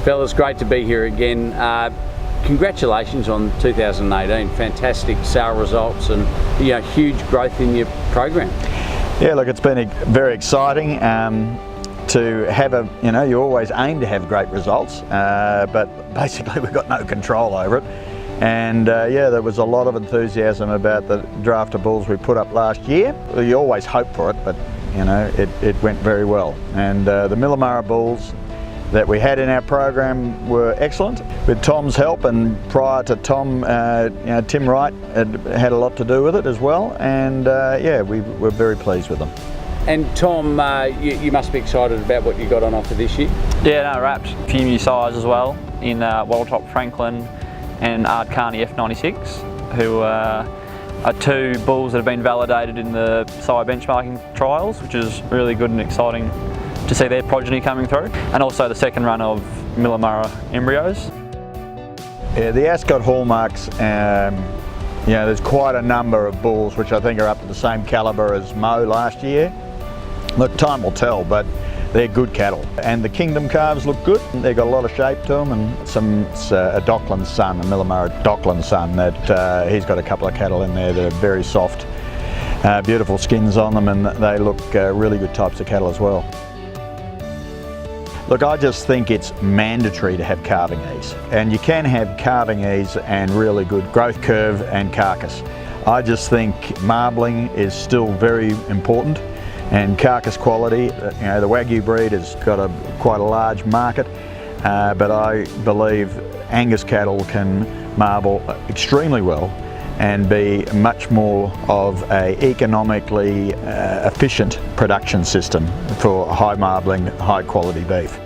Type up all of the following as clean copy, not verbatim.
Fellas, great to be here again. Congratulations on 2018. Fantastic sale results and huge growth in your program. Yeah, look, it's been very exciting to have you always aim to have great results, but basically we've got no control over it. And yeah, there was a lot of enthusiasm about the draft of bulls we put up last year. You always hope for it, but it went very well. And the Millamurra bulls that we had in our program were excellent. With Tom's help, and prior to Tom, Tim Wright had a lot to do with it as well. And yeah, we were very pleased with them. And Tom, you must be excited about what you got on offer this year. Yeah, no, wrapped. A few new sires as well in Walltop Franklin and Ard Carney F96, who are two bulls that have been validated in the sire benchmarking trials, which is really good and exciting to see their progeny coming through. And also the second run of Millamurra embryos. Yeah, the Ascot hallmarks, there's quite a number of bulls which I think are up to the same calibre as Mo last year. Look, time will tell, but they're good cattle. And the Kingdom calves look good. They've got a lot of shape to them, and a Dockland son, a Millamurra Dockland son, that he's got a couple of cattle in there that are very soft, beautiful skins on them, and they look really good types of cattle as well. Look, I just think it's mandatory to have calving ease, and you can have calving ease and really good growth curve and carcass. I just think marbling is still very important, and carcass quality. The Wagyu breed has got quite a large market, but I believe Angus cattle can marble extremely well and be much more of an economically efficient production system for high marbling, high quality beef.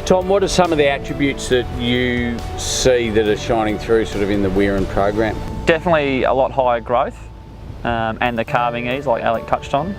Tom, what are some of the attributes that you see that are shining through sort of in the Weirin program? Definitely a lot higher growth and the calving ease, like Alec touched on.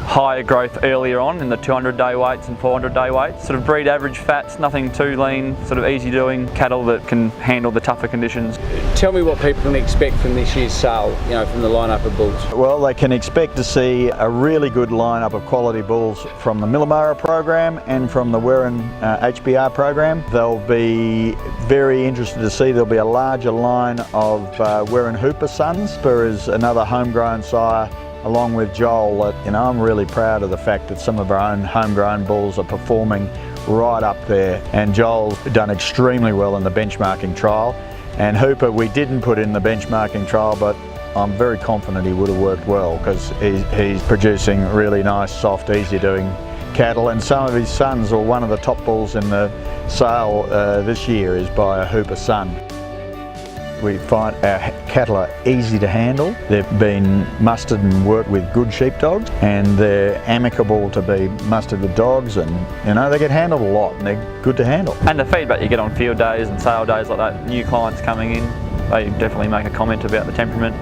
Higher growth earlier on in the 200-day weights and 400-day weights. Sort of breed average fats, nothing too lean, sort of easy doing cattle that can handle the tougher conditions. Tell me what people can expect from this year's sale, from the lineup of bulls. Well, they can expect to see a really good lineup of quality bulls from the Millamurra program and from the Weirin HBR program. They'll be very interested to see there'll be a larger line of Weirin Hooper sons. Hooper is another homegrown sire, along with Joel. I'm really proud of the fact that some of our own homegrown bulls are performing right up there, and Joel's done extremely well in the benchmarking trial. And Hooper we didn't put in the benchmarking trial, but I'm very confident he would have worked well, because he's producing really nice, soft, easy doing cattle, and some of his sons, or one of the top bulls in the sale this year, is by a Hooper son. We find our cattle are easy to handle. They've been mustered and worked with good sheepdogs, and they're amicable to be mustered with dogs, and they get handled a lot and they're good to handle. And the feedback you get on field days and sale days like that, new clients coming in, they definitely make a comment about the temperament.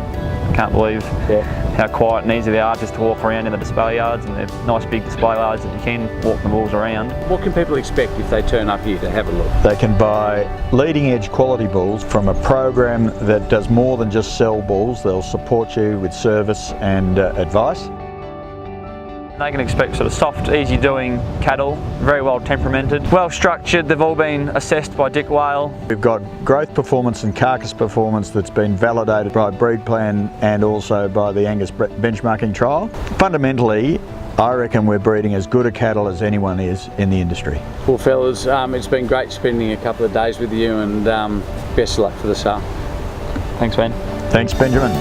Can't believe how quiet and easy they are just to walk around in the display yards, and they're nice big display yards that you can walk the bulls around. What can people expect if they turn up here to have a look? They can buy leading edge quality bulls from a program that does more than just sell bulls. They'll support you with service and advice. They can expect sort of soft, easy doing cattle, very well temperamented, well structured. They've all been assessed by Dick Whale. We've got growth performance and carcass performance that's been validated by Breed Plan and also by the Angus benchmarking trial. Fundamentally, I reckon we're breeding as good a cattle as anyone is in the industry. Well, fellas, it's been great spending a couple of days with you, and best of luck for the sale. Thanks, Ben. Thanks, Benjamin.